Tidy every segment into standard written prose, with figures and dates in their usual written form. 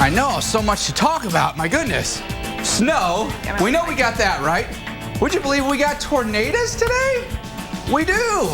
I know, so much to talk about, my goodness. Snow, we know we got that right. Would you believe we got tornadoes today? We do.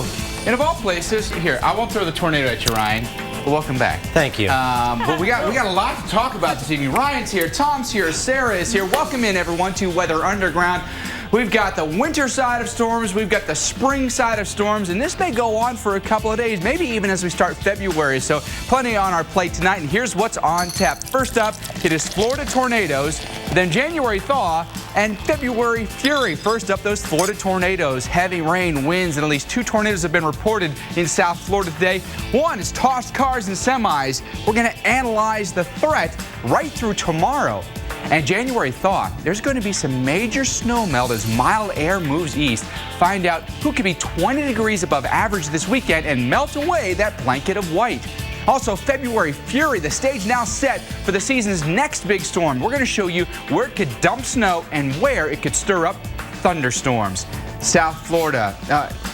And of all places, here, I won't throw the tornado at you, Ryan. But welcome back. Thank you. But we got a lot to talk about this evening. Ryan's here, Tom's here, Sarah is here. Welcome in, everyone, to Weather Underground. We've got the winter side of storms, we've got the spring side of storms, and this may go on for a couple of days, maybe even as we start February. So plenty on our plate tonight, and here's what's on tap. First up, it is Florida tornadoes, then January thaw, and February fury. First up, those Florida tornadoes. Heavy rain, winds, and at least 2 tornadoes have been reported in South Florida today. One is tossed cars and semis. We're going to analyze the threat right through tomorrow. And January thaw, there's going to be some major snow melt as mild air moves east. Find out who could be 20 degrees above average this weekend and melt away that blanket of white. Also, February fury, the stage now set for the season's next big storm. We're going to show you where it could dump snow and where it could stir up thunderstorms. South Florida,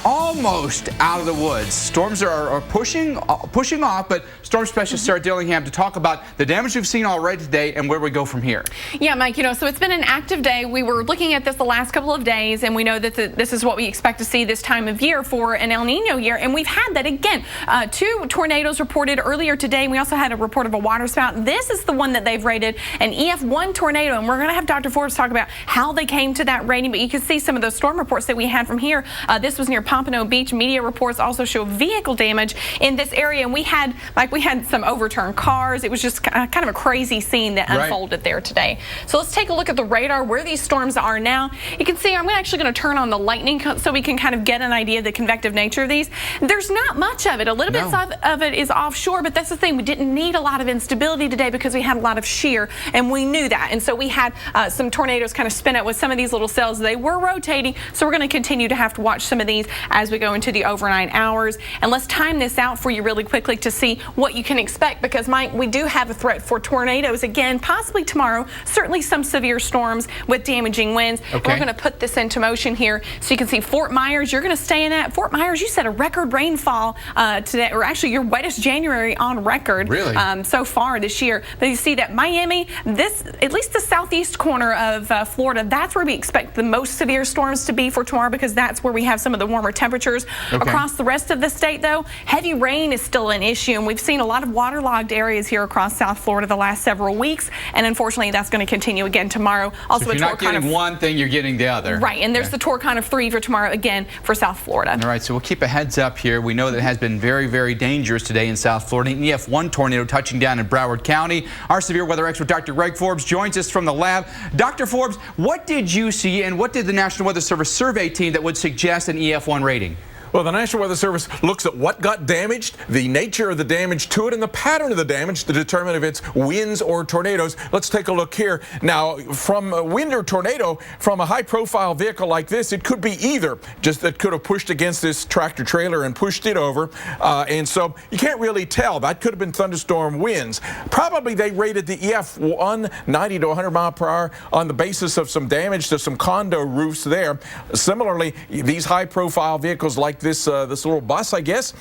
almost out of the woods. Storms are pushing off, but storm specialist Sarah Dillingham to talk about the damage we've seen already today and where we go from here. Yeah, Mike, so it's been an active day. We were looking at this the last couple of days, and we know that this is what we expect to see this time of year for an El Nino year, and we've had that again. 2 tornadoes reported earlier today. We also had a report of a water spout. This is the one that they've rated an EF1 tornado, and we're going to have Dr. Forbes talk about how they came to that rating, but you can see some of those storm reports that we had from here. This was near Pompano Beach. Media reports also show vehicle damage in this area, and we had some overturned cars. It was just kind of a crazy scene that unfolded there today. So let's take a look at the radar where these storms are now. You can see I'm actually going to turn on the lightning so we can kind of get an idea of the convective nature of these. There's not much of it. A little bit of it is offshore, but that's the thing. We didn't need a lot of instability today because we had a lot of shear, and we knew that. And so we had some tornadoes kind of spin out with some of these little cells. They were rotating, so we're going to continue to have to watch some of these as we go into the overnight hours. And let's time this out for you really quickly to see what you can expect, because Mike, we do have a threat for tornadoes again, possibly tomorrow. Certainly some severe storms with damaging winds. We're going to put this into motion here so you can see Fort Myers. You're going to stay in that. Fort Myers, you said a record rainfall today, or actually your wettest January on record so far this year. But you see that Miami, at least the southeast corner of Florida, that's where we expect the most severe storms to be for tomorrow, because that's where we have some of the warmer temperatures. Across the rest of the state, though, heavy rain is still an issue, and we've seen a lot of waterlogged areas here across South Florida the last several weeks, and unfortunately that's going to continue again tomorrow. Also, so if you're not getting one thing, you're getting the other. Right, and there's the Torcon of 3 for tomorrow again for South Florida. All right, so we'll keep a heads up here. We know that it has been very, very dangerous today in South Florida. An EF1 tornado touching down in Broward County. Our severe weather expert, Dr. Greg Forbes, joins us from the lab. Dr. Forbes, what did you see, and what did the National Weather Service survey team that would suggest an EF1 rating? Well, the National Weather Service looks at what got damaged, the nature of the damage to it, and the pattern of the damage to determine if it's winds or tornadoes. Let's take a look here. Now, from a wind or tornado, from a high-profile vehicle like this, it could be either. Just that could have pushed against this tractor trailer and pushed it over. And so you can't really tell. That could have been thunderstorm winds. Probably they rated the EF1 90 to 100 mile per hour on the basis of some damage to some condo roofs there. Similarly, these high-profile vehicles like this little bus, I guess,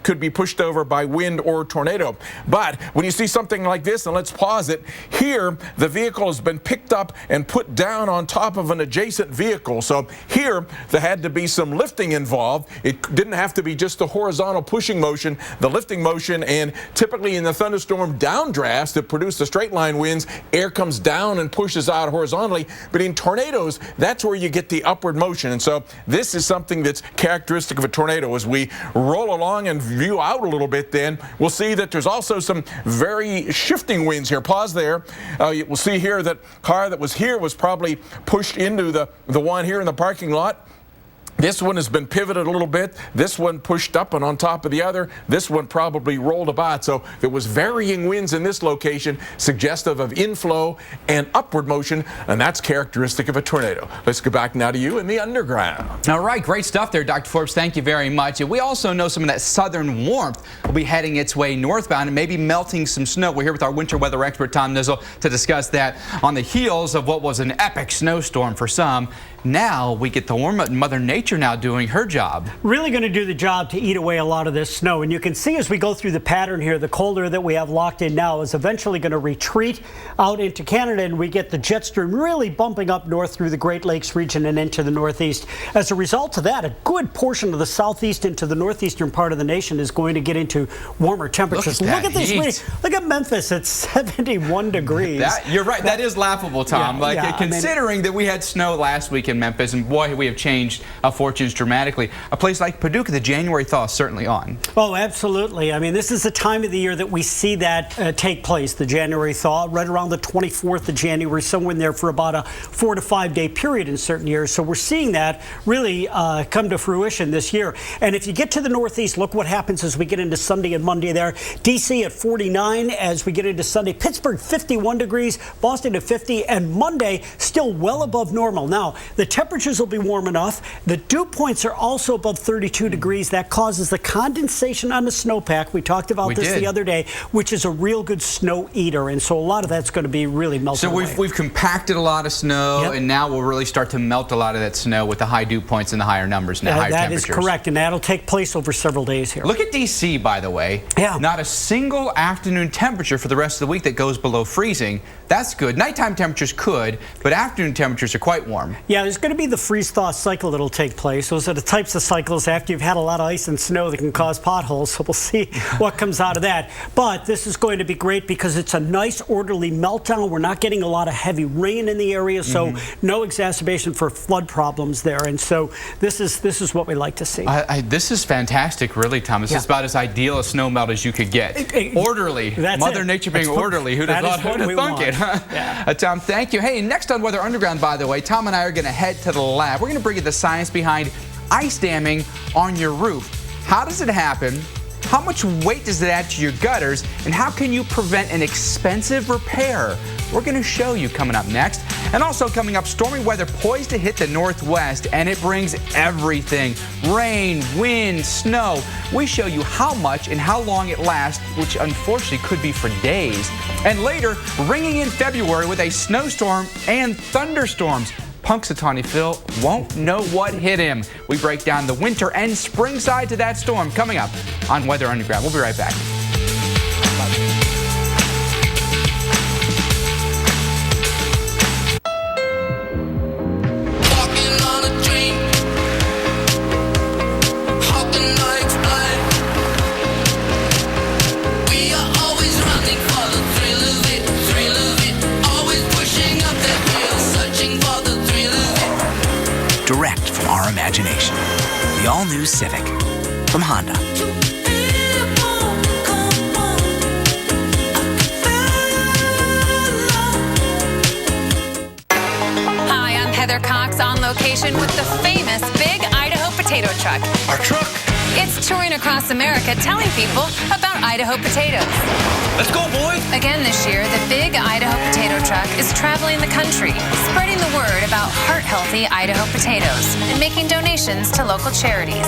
could be pushed over by wind or tornado. But when you see something like this, and let's pause it, here the vehicle has been picked up and put down on top of an adjacent vehicle. So here there had to be some lifting involved. It didn't have to be just the horizontal pushing motion, the lifting motion, and typically in the thunderstorm downdrafts that produce the straight line winds, air comes down and pushes out horizontally. But in tornadoes, that's where you get the upward motion. And so this is something that's characteristic of a tornado. As we roll along and view out a little bit, then we'll see that there's also some very shifting winds here. Pause there. We'll see here that car that was here was probably pushed into the one here in the parking lot. This one has been pivoted a little bit. This one pushed up and on top of the other. This one probably rolled about. So there was varying winds in this location, suggestive of inflow and upward motion, and that's characteristic of a tornado. Let's go back now to you in the underground. All right, great stuff there, Dr. Forbes. Thank you very much. And we also know some of that southern warmth will be heading its way northbound and maybe melting some snow. We're here with our winter weather expert, Tom Nizzle, to discuss that on the heels of what was an epic snowstorm for some Now we get the warm up, and Mother Nature now doing her job. Really going to do the job to eat away a lot of this snow. And you can see as we go through the pattern here, the colder that we have locked in now is eventually going to retreat out into Canada, and we get the jet stream really bumping up north through the Great Lakes region and into the northeast. As a result of that, a good portion of the southeast into the northeastern part of the nation is going to get into warmer temperatures. Look at this reading. Look at Memphis. It's 71 degrees. You're right. That is laughable, Tom. Considering that we had snow last week in Memphis, and boy, we have changed fortunes dramatically. A place like Paducah, the January thaw is certainly on. Oh, absolutely. I mean, this is the time of the year that we see that take place, the January thaw, right around the 24th of January, somewhere in there for about a 4 to 5 day period in certain years. So we're seeing that really come to fruition this year. And if you get to the northeast, look what happens as we get into Sunday and Monday there. D.C. at 49 as we get into Sunday. Pittsburgh 51 degrees, Boston at 50, and Monday still well above normal. Now, the temperatures will be warm enough. The dew points are also above 32 degrees. That causes the condensation on the snowpack. We talked about this the other day, which is a real good snow eater. And so a lot of that's going to be really melting away. So we've compacted a lot of snow, and now we'll really start to melt a lot of that snow with the high dew points and the higher numbers and the higher temperatures. That is correct, and that'll take place over several days here. Look at D.C., by the way. Yeah. Not a single afternoon temperature for the rest of the week that goes below freezing. That's good. Nighttime temperatures could, but afternoon temperatures are quite warm. Yeah, there's going to be the freeze-thaw cycle that'll take place. Those are the types of cycles after you've had a lot of ice and snow that can cause potholes, so we'll see what comes out of that. But this is going to be great because it's a nice, orderly meltdown. We're not getting a lot of heavy rain in the area, so no exacerbation for flood problems there. And so this is what we like to see. This is fantastic, really, Tom. This is about as ideal a snow melt as you could get. Orderly. Mother Nature being orderly. Who'd have thunk it? Tom, thank you. Hey, next on Weather Underground, by the way, Tom and I are going to head to the lab. We're going to bring you the science behind ice damming on your roof. How does it happen? How much weight does it add to your gutters? And how can you prevent an expensive repair? We're going to show you coming up next. And also coming up, stormy weather poised to hit the northwest, and it brings everything. Rain, wind, snow. We show you how much and how long it lasts, which unfortunately could be for days. And later, ringing in February with a snowstorm and thunderstorms. Punxsutawney Phil won't know what hit him. We break down the winter and spring side to that storm coming up on Weather Underground. We'll be right back. Direct from our imagination. The all-new Civic from Honda. Hi, I'm Heather Cox on location with the famous Big Idaho Potato Truck. Our truck? It's touring across America telling people about Idaho potatoes. Let's go, boys! Again this year, the Big Idaho Potato Truck is traveling the country, spreading the word about heart-healthy Idaho potatoes and making donations to local charities.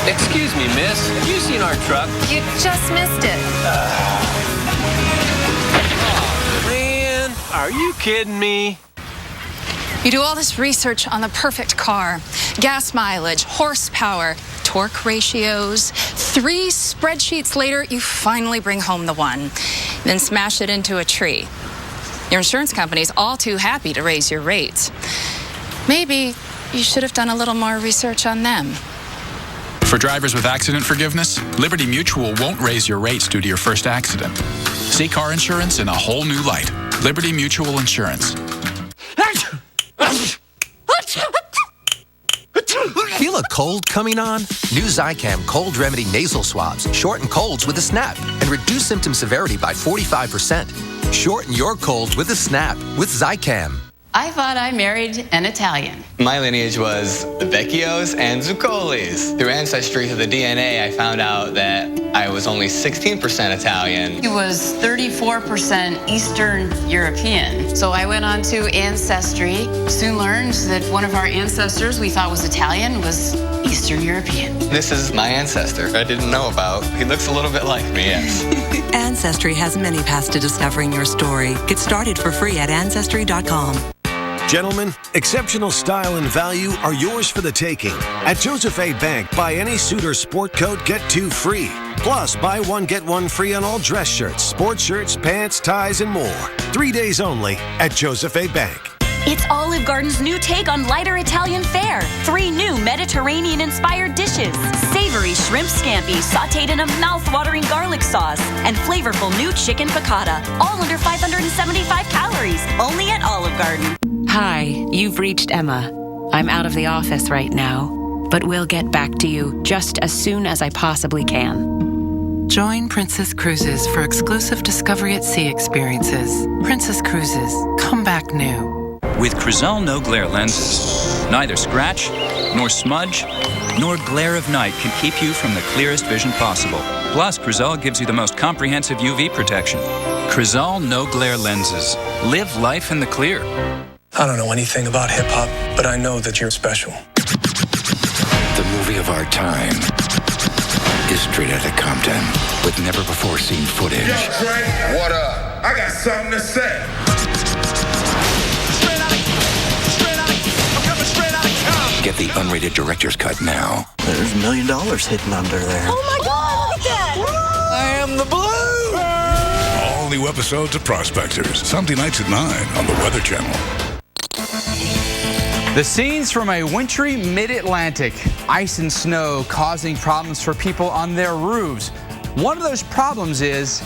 Excuse me, miss. Have you seen our truck? You just missed it. Oh, man. Are you kidding me? You do all this research on the perfect car. Gas mileage, horsepower, torque ratios. 3 spreadsheets later, you finally bring home the one. Then smash it into a tree. Your insurance company's all too happy to raise your rates. Maybe you should have done a little more research on them. For drivers with accident forgiveness, Liberty Mutual won't raise your rates due to your first accident. See car insurance in a whole new light. Liberty Mutual Insurance. Feel a cold coming on? New Zicam Cold Remedy Nasal Swabs shorten colds with a snap and reduce symptom severity by 45%. Shorten your colds with a snap with Zicam. I thought I married an Italian. My lineage was the Vecchios and Zuccolis. Through Ancestry to the DNA, I found out that I was only 16% Italian. He was 34% Eastern European. So I went on to Ancestry, soon learned that one of our ancestors we thought was Italian was Eastern European. This is my ancestor I didn't know about. He looks a little bit like me, yes. Ancestry has many paths to discovering your story. Get started for free at Ancestry.com. Gentlemen, exceptional style and value are yours for the taking. At Joseph A. Bank, buy any suit or sport coat, get 2 free. Plus, buy 1, get 1 free on all dress shirts, sports shirts, pants, ties, and more. 3 days only at Joseph A. Bank. It's Olive Garden's new take on lighter Italian fare. 3 new Mediterranean-inspired dishes. Savory shrimp scampi sautéed in a mouth-watering garlic sauce. And flavorful new chicken piccata. All under 575 calories. Only at Olive Garden. Hi, you've reached Emma. I'm out of the office right now, but we'll get back to you just as soon as I possibly can. Join Princess Cruises for exclusive Discovery at Sea experiences. Princess Cruises, come back new. With Crizal No Glare lenses, neither scratch, nor smudge, nor glare of night can keep you from the clearest vision possible. Plus, Crizal gives you the most comprehensive UV protection. Crizal No Glare lenses. Live life in the clear. I don't know anything about hip-hop, but I know that you're special. The movie of our time is Straight Outta Compton, with never-before-seen footage. Yo, Trey, what up? I got something to say. Get the unrated director's cut now. There's $1 million hidden under there. Oh my God, look at that! I am the Blue! All new episodes of Prospectors, Sunday nights at 9 on the Weather Channel. The scenes from a wintry mid-Atlantic. Ice and snow causing problems for people on their roofs. One of those problems is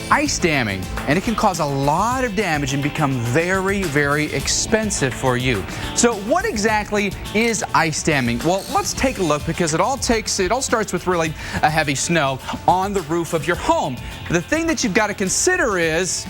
ice damming, and it can cause a lot of damage and become very, very expensive for you. So what exactly is ice damming? Well, let's take a look, because it all starts with really a heavy snow on the roof of your home. The thing that you've got to consider is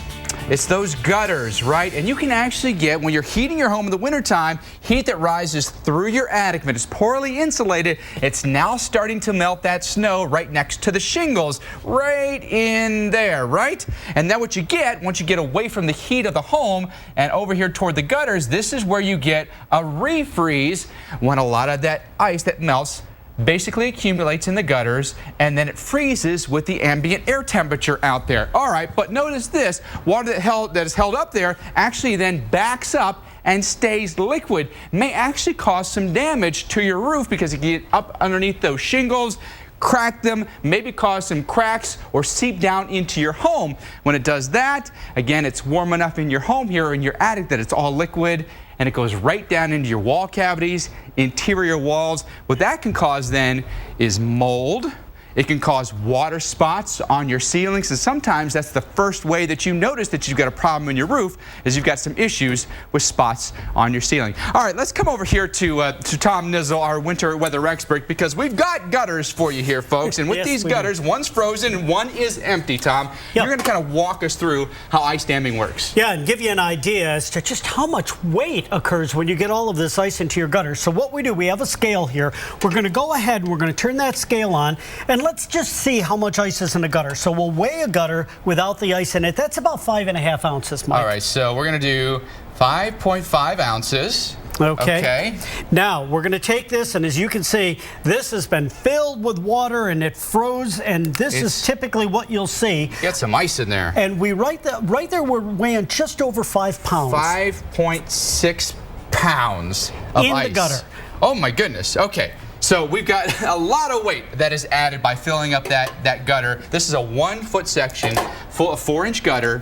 it's those gutters, right? And you can actually get, when you're heating your home in the wintertime, heat that rises through your attic. If it is poorly insulated, it's now starting to melt that snow right next to the shingles, right in there, right? And then what you get, once you get away from the heat of the home and over here toward the gutters, this is where you get a refreeze, when a lot of that ice that melts basically accumulates in the gutters, and then it freezes with the ambient air temperature out there. All right, but notice this, water that is held up there actually then backs up and stays liquid. May actually cause some damage to your roof, because it can get up underneath those shingles, crack them, maybe cause some cracks or seep down into your home. When it does that, again, it's warm enough in your home here or in your attic that it's all liquid, and it goes right down into your wall cavities, interior walls. What that can cause then is mold. It can cause water spots on your ceilings, and sometimes that's the first way that you notice that you've got a problem in your roof, is you've got some issues with spots on your ceiling. All right, let's come over here to Tom Nizzle, our winter weather expert, because we've got gutters for you here, folks. And with Yes, these gutters, one's frozen and one is empty, Tom. Yep. You're going to kind of walk us through how ice damming works. Yeah, and give you an idea as to just how much weight occurs when you get all of this ice into your gutter. So what we do, we have a scale here. We're going to go ahead and we're going to turn that scale on, and let's just see how much ice is in the gutter. So we'll weigh a gutter without the ice in it. That's about 5.5 ounces, Mike. All right, so we're going to do 5.5 ounces. Okay. Now, we're going to take this, and as you can see, this has been filled with water, and it froze, and this is typically what you'll see. Get some ice in there. And we right there, we're weighing just over 5 pounds. 5.6 pounds of ice. In the gutter. Oh, my goodness. Okay. So we've got a lot of weight that is added by filling up that gutter. This is a 1-foot section, full of 4-inch gutter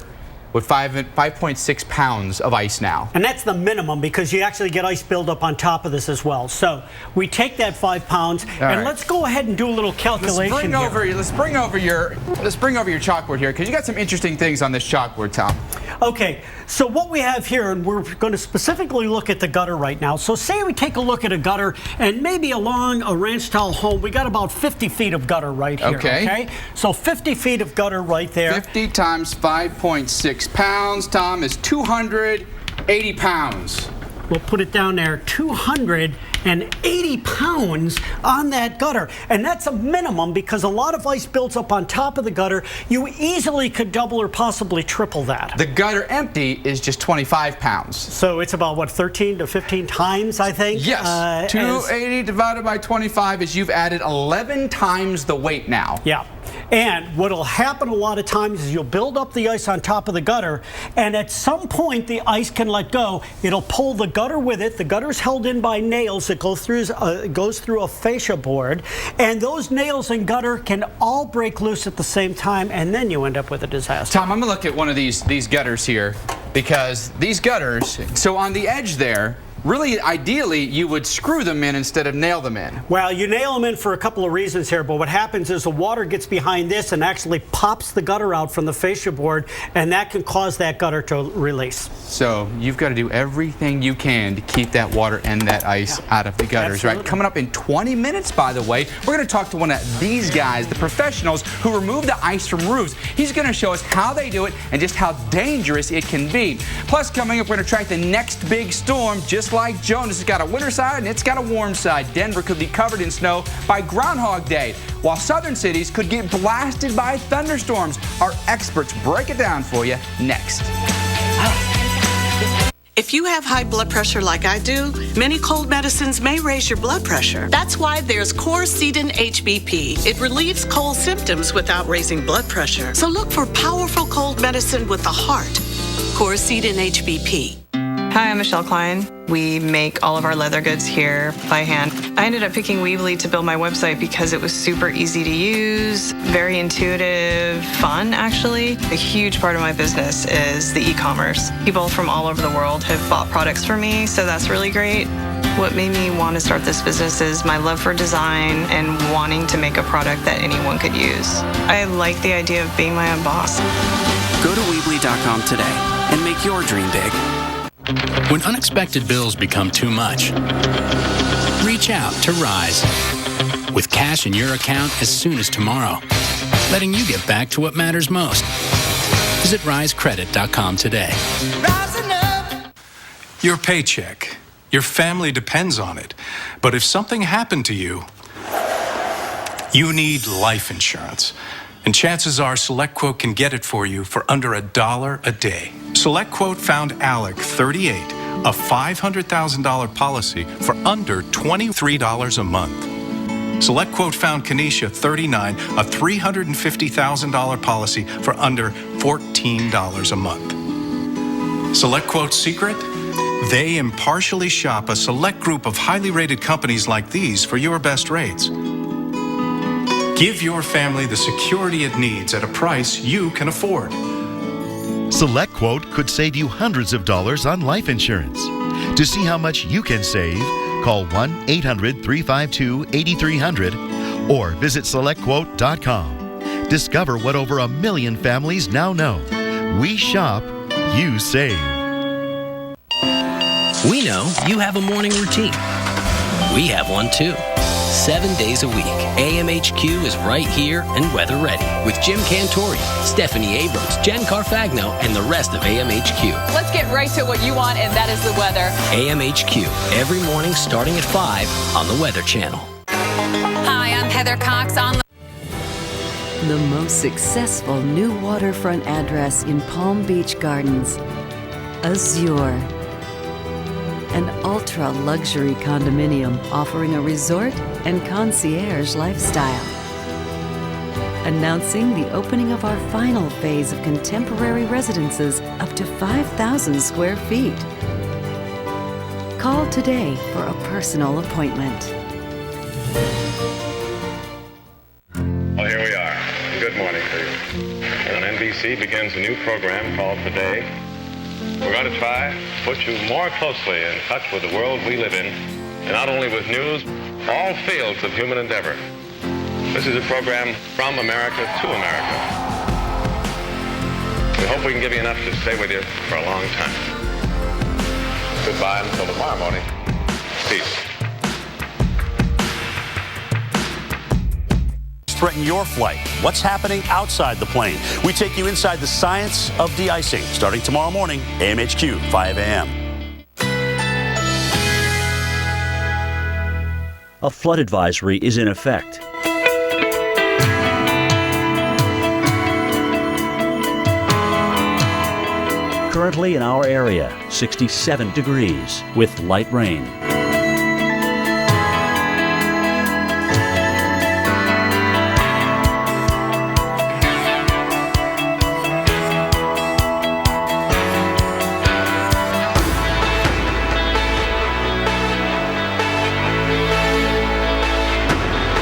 with 5.6 pounds of ice now. And that's the minimum, because you actually get ice buildup on top of this as well. So we take that 5 pounds, and let's go ahead and do a little calculation Let's bring over your chalkboard here, because you got some interesting things on this chalkboard, Tom. Okay, so what we have here, and we're going to specifically look at the gutter right now. So say we take a look at a gutter, and maybe along a ranch style home, we got about 50 feet of gutter right here. Okay. So 50 feet of gutter right there. 50 times 5.6 pounds, Tom, is 280 pounds. We'll put it down there, 280 pounds on that gutter. And that's a minimum, because a lot of ice builds up on top of the gutter. You easily could double or possibly triple that. The gutter empty is just 25 pounds. So it's about, what, 13 to 15 times, I think? Yes. 280 divided by 25 is you've added 11 times the weight now. Yeah. And what will happen a lot of times is you'll build up the ice on top of the gutter, and at some point the ice can let go. It'll pull the gutter with it. The gutter's held in by nails that goes through a fascia board, and those nails and gutter can all break loose at the same time, and then you end up with a disaster. Tom, I'm going to look at one of these gutters here, because these gutters, so on the edge there, really, ideally, you would screw them in instead of nail them in. Well, you nail them in for a couple of reasons here, but what happens is the water gets behind this and actually pops the gutter out from the fascia board, and that can cause that gutter to release. So you've got to do everything you can to keep that water and that ice out of the gutters, Absolutely. right? Coming up in 20 minutes, by the way, we're going to talk to one of these guys, the professionals who remove the ice from roofs. He's going to show us how they do it and just how dangerous it can be. Plus, coming up, we're going to track the next big storm, just like Jonas. It's got a winter side and it's got a warm side. Denver could be covered in snow by Groundhog Day, while southern cities could get blasted by thunderstorms. Our experts break it down for you next. If you have high blood pressure like I do, many cold medicines may raise your blood pressure. That's why there's Coricidin HBP. It relieves cold symptoms without raising blood pressure. So look for powerful cold medicine with the heart. Coricidin HBP. Hi, I'm Michelle Klein. We make all of our leather goods here by hand. I ended up picking Weebly to build my website because it was super easy to use, very intuitive, fun actually. A huge part of my business is the e-commerce. People from all over the world have bought products from me, so that's really great. What made me want to start this business is my love for design and wanting to make a product that anyone could use. I like the idea of being my own boss. Go to Weebly.com today and make your dream big. When unexpected bills become too much, reach out to Rise with cash in your account as soon as tomorrow, letting you get back to what matters most. Visit risecredit.com today. Your paycheck. Your family depends on it. But if something happened to you, you need life insurance. And chances are SelectQuote can get it for you for under $1 a day. SelectQuote found Alec, 38, a $500,000 policy for under $23 a month. SelectQuote found Kenesha, 39, a $350,000 policy for under $14 a month. SelectQuote's secret? They impartially shop a select group of highly rated companies like these for your best rates. Give your family the security it needs at a price you can afford. SelectQuote could save you hundreds of dollars on life insurance. To see how much you can save, call 1-800-352-8300 or visit SelectQuote.com. Discover what over 1 million families now know. We shop, you save. We know you have a morning routine. We have one too. 7 days a week, AMHQ is right here and weather ready with Jim Cantori, Stephanie Abrams, Jen Carfagno, and the rest of AMHQ. Let's get right to what you want, and that is the weather. AMHQ, every morning starting at 5 on the Weather Channel. Hi, I'm Heather Cox on The most successful new waterfront address in Palm Beach Gardens, Azure. An ultra-luxury condominium offering a resort and concierge lifestyle. Announcing the opening of our final phase of contemporary residences up to 5,000 square feet. Call today for a personal appointment. Well, here we are. Good morning to you. And NBC begins a new program called Today. We're going to try to put you more closely in touch with the world we live in, and not only with news, all fields of human endeavor. This is a program from America to America. We hope we can give you enough to stay with you for a long time. Goodbye until tomorrow morning. Peace. Threaten your flight. What's happening outside the plane? We take you inside the science of de-icing, starting tomorrow morning, AMHQ, 5 a.m. A flood advisory is in effect. Currently in our area, 67 degrees with light rain.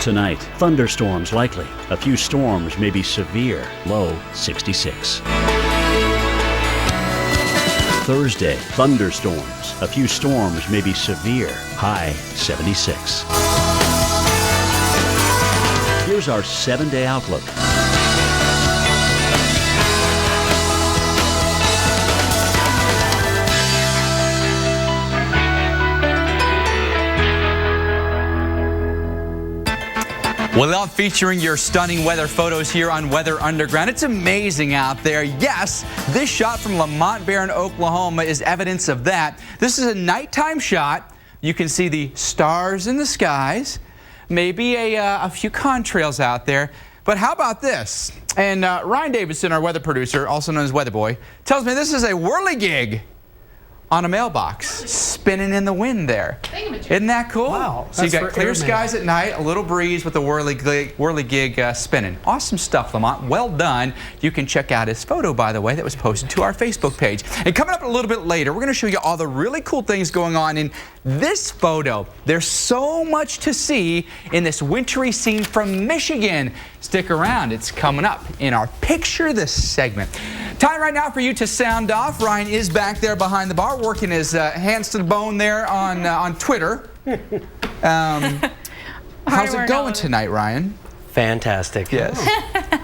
Tonight, thunderstorms likely. A few storms may be severe. Low 66. Thursday, thunderstorms. A few storms may be severe. High 76. Here's our 7-day outlook. Well, featuring your stunning weather photos here on Weather Underground. It's amazing out there. Yes, this shot from Lamont Baron, Oklahoma is evidence of that. This is a nighttime shot. You can see the stars in the skies, maybe a few contrails out there. But how about this? And Ryan Davidson, our weather producer, also known as Weather Boy, tells me this is a whirligig on a mailbox spinning in the wind there. Isn't that cool? Wow. So you got clear skies at night, a little breeze with the whirligig spinning. Awesome stuff, Lamont. Well done. You can check out his photo, by the way, that was posted to our Facebook page. And coming up a little bit later, we're going to show you all the really cool things going on in this photo. There's so much to see in this wintry scene from Michigan. Stick around. It's coming up in our Picture This segment. Time right now for you to sound off. Ryan is back there behind the bar, working his hands to the bone there on Twitter. How's it going tonight, Ryan? Fantastic. Yes.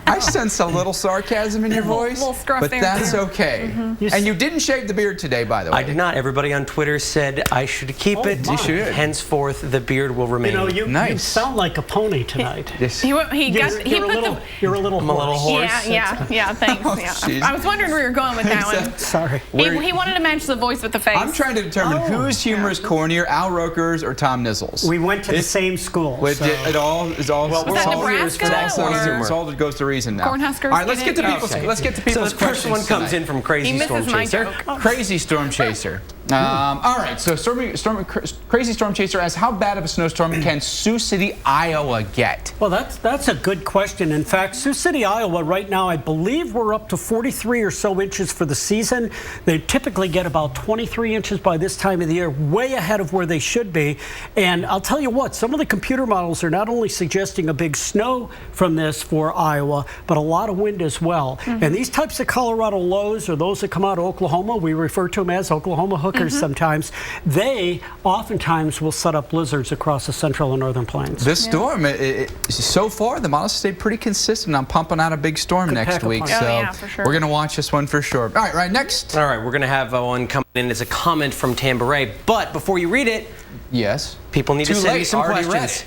I sense a little sarcasm in your voice, but that's okay. And you didn't shave the beard today, by the way. I did not. Everybody on Twitter said I should keep it. You should. Henceforth, the beard will remain. You know, you sound like a pony tonight. You're a little hoarse. Yeah, thanks. I was wondering where you're going with that one. Sorry. He wanted to match the voice with the face. I'm trying to determine whose humor is cornier, Al Roker's or Tom Nizzle's. We went to the same school. It all was that Nebraska? It's all that goes to reason now. Cornhuskers. All right, let's get to people's questions. So the first one comes in from Crazy Storm Chaser. Crazy Storm Chaser. All right, so Crazy Storm Chaser asks, how bad of a snowstorm can Sioux City, Iowa get? Well, that's a good question. In fact, Sioux City, Iowa, right now, I believe we're up to 43 or so inches for the season. They typically get about 23 inches by this time of the year, way ahead of where they should be. And I'll tell you what, some of the computer models are not only suggesting a big snow from this for Iowa, but a lot of wind as well. And these types of Colorado lows, or those that come out of Oklahoma, we refer to them as Oklahoma hookers sometimes, they oftentimes will set up blizzards across the central and northern plains. This storm, so far, the models stayed pretty consistent on pumping out a big storm next week. So we're going to watch this one for sure. All right, next. All right, we're going to have one coming in. It's a comment from Tambourray. But before you read it, yes, people need to send you some questions. Read it.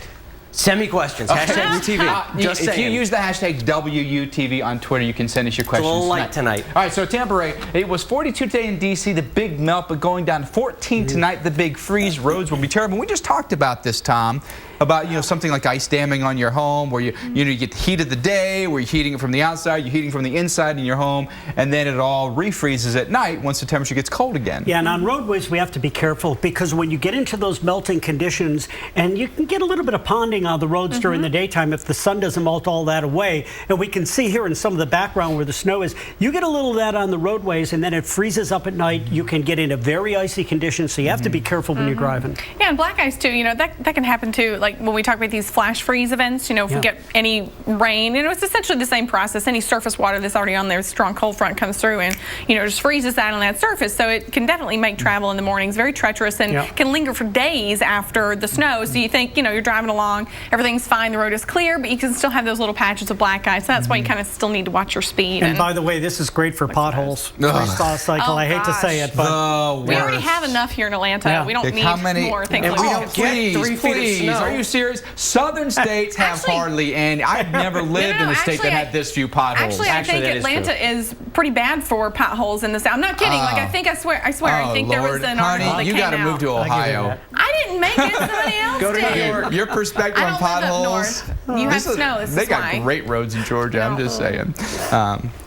Send me questions. Hashtag UTV. If you use the hashtag WUTV on Twitter, you can send us your questions. It's a little light tonight. All right, so Tampa, it was 42 today in D.C., the big melt, but going down to 14 tonight, the big freeze. Roads will be terrible. We just talked about this, Tom, about something like ice damming on your home, where you get the heat of the day, where you're heating it from the outside, you're heating from the inside in your home, and then it all refreezes at night once the temperature gets cold again. Yeah, and on roadways we have to be careful, because when you get into those melting conditions, and you can get a little bit of ponding on the roads during the daytime if the sun doesn't melt all that away, and we can see here in some of the background where the snow is, you get a little of that on the roadways, and then it freezes up at night. You can get into very icy conditions, so you have to be careful when you're driving. Yeah, and black ice too, that can happen too, like when we talk about these flash freeze events, if we get any rain, it's essentially the same process. Any surface water that's already on there, strong cold front comes through and, just freezes that on that surface. So it can definitely make travel in the mornings very treacherous and can linger for days after the snow. So you think, you're driving along, everything's fine, the road is clear, but you can still have those little patches of black ice. So that's why you kind of still need to watch your speed. And by the way, this is great for potholes. Freeze-thaw cycle. I hate to say it, but we already have enough here in Atlanta. Yeah. We don't need more things like that. Please, are you serious? Southern states have hardly any. I've never lived in a state that had this few potholes. Actually, I think Atlanta is pretty bad for potholes in the South. I'm not kidding. I swear. I think there was an article that came out. You got to move to Ohio. I didn't make it. Somebody else Go to did. New York. Your perspective on potholes. You have snow. They got great roads in Georgia. I'm just saying.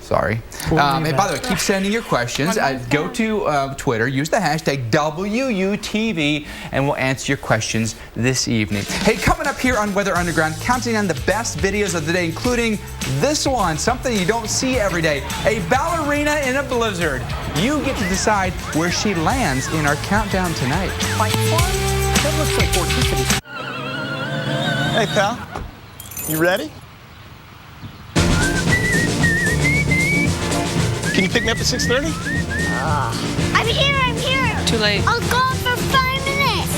Sorry. And by the way, keep sending your questions. Go to Twitter, use the hashtag WUTV, and we'll answer your questions this evening. Hey, coming up here on Weather Underground, counting on the best videos of the day, including this one, something you don't see every day, a ballerina in a blizzard. You get to decide where she lands in our countdown tonight. That looks like Fort Tiffany. Hey, pal. You ready? Can you pick me up at 6:30? I'm here. Too late. I'll go for 5 minutes.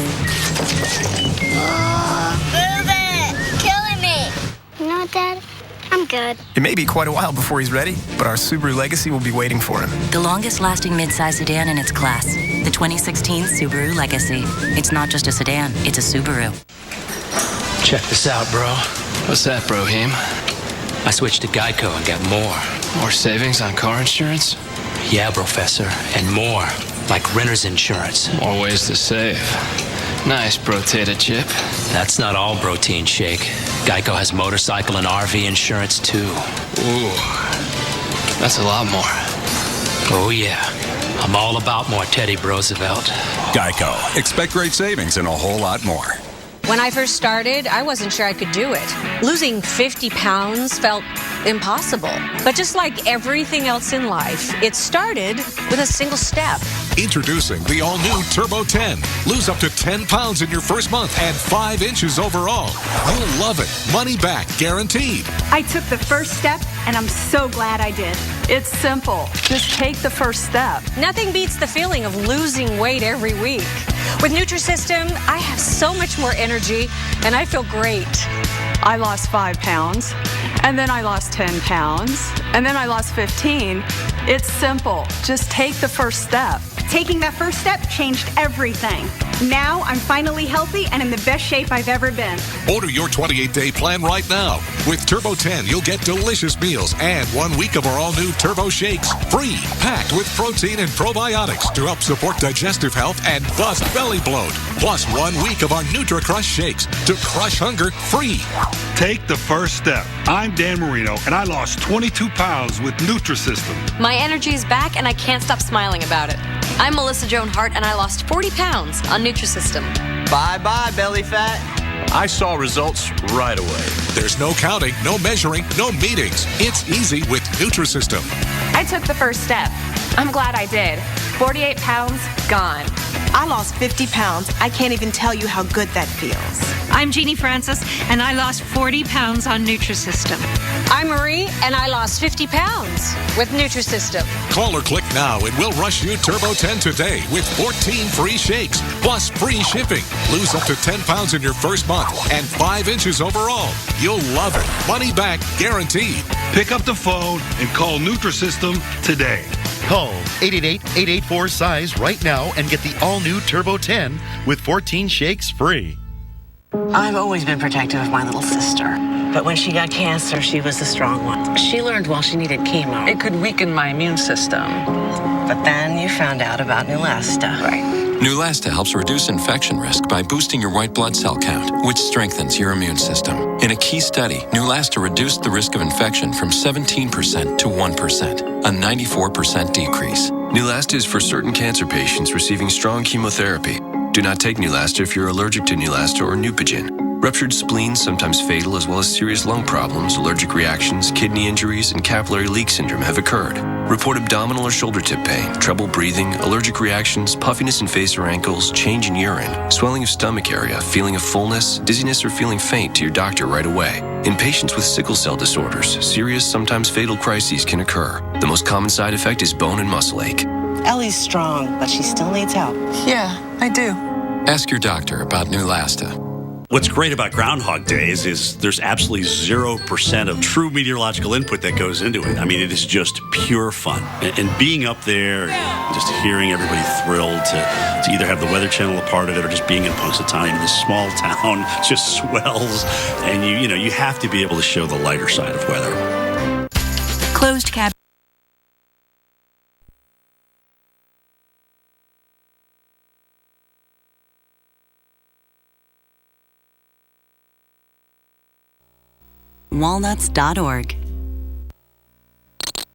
Move it. Killing me. You know what, Dad? I'm good. It may be quite a while before he's ready, but our Subaru Legacy will be waiting for him. The longest-lasting midsize sedan in its class. The 2016 Subaru Legacy. It's not just a sedan, it's a Subaru. Check this out, bro. What's that, Brohim? I switched to Geico and got more. More savings on car insurance? Yeah, Professor, and more. Like renter's insurance. More ways to save. Nice, Brotato Chip. That's not all protein shake. Geico has motorcycle and RV insurance, too. Ooh, that's a lot more. Oh, yeah. I'm all about more Teddy Roosevelt. Geico. Expect great savings and a whole lot more. When I first started, I wasn't sure I could do it. Losing 50 pounds felt impossible. But just like everything else in life, it started with a single step. Introducing the all-new Turbo 10. Lose up to 10 pounds in your first month and 5 inches overall. You'll love it. Money back guaranteed. I took the first step, and I'm so glad I did. It's simple. Just take the first step. Nothing beats the feeling of losing weight every week. With Nutrisystem, I have so much more energy, and I feel great. I lost 5 pounds, and then I lost 10 pounds, and then I lost 15. It's simple. Just take the first step. Taking that first step changed everything. Now I'm finally healthy and in the best shape I've ever been. Order your 28-day plan right now. With Turbo 10, you'll get delicious meals and 1 week of our all-new Turbo Shakes, free, packed with protein and probiotics to help support digestive health and bust belly bloat. Plus 1 week of our NutriCrush Shakes to crush hunger free. Take the first step. I'm Dan Marino, and I lost 22 pounds with Nutrisystem. My energy is back, and I can't stop smiling about it. I'm Melissa Joan Hart, and I lost 40 pounds on Nutrisystem. Bye-bye, belly fat. I saw results right away. There's no counting, no measuring, no meetings. It's easy with Nutrisystem. I took the first step. I'm glad I did. 48 pounds, gone. I lost 50 pounds. I can't even tell you how good that feels. I'm Jeannie Francis, and I lost 40 pounds on Nutrisystem. I'm Marie, and I lost 50 pounds with Nutrisystem. Call or click now, and we'll rush you Turbo 10 today with 14 free shakes, plus free shipping. Lose up to 10 pounds in your first month and 5 inches overall. You'll love it. Money back guaranteed. Pick up the phone and call Nutrisystem today. Call 888-884-SIZE right now and get the all-new Turbo 10 with 14 shakes free. I've always been protective of my little sister. But when she got cancer, she was the strong one. She learned while she needed chemo, it could weaken my immune system. But then you found out about Neulasta. Right. Neulasta helps reduce infection risk by boosting your white blood cell count, which strengthens your immune system. In a key study, Neulasta reduced the risk of infection from 17% to 1%, a 94% decrease. Neulasta is for certain cancer patients receiving strong chemotherapy. Do not take Neulasta if you're allergic to Neulasta or Neupogen. Ruptured spleens, sometimes fatal, as well as serious lung problems, allergic reactions, kidney injuries, and capillary leak syndrome have occurred. Report abdominal or shoulder tip pain, trouble breathing, allergic reactions, puffiness in face or ankles, change in urine, swelling of stomach area, feeling of fullness, dizziness, or feeling faint to your doctor right away. In patients with sickle cell disorders, serious, sometimes fatal crises can occur. The most common side effect is bone and muscle ache. Ellie's strong, but she still needs help. Yeah, I do. Ask your doctor about Neulasta. What's great about Groundhog Days is there's absolutely 0% of true meteorological input that goes into it. I mean, it is just pure fun. And being up there, just hearing everybody thrilled to either have the Weather Channel a part of it or just being in Punxsutawney, this small town just swells. And you have to be able to show the lighter side of weather. Closed cab. Walnuts.org.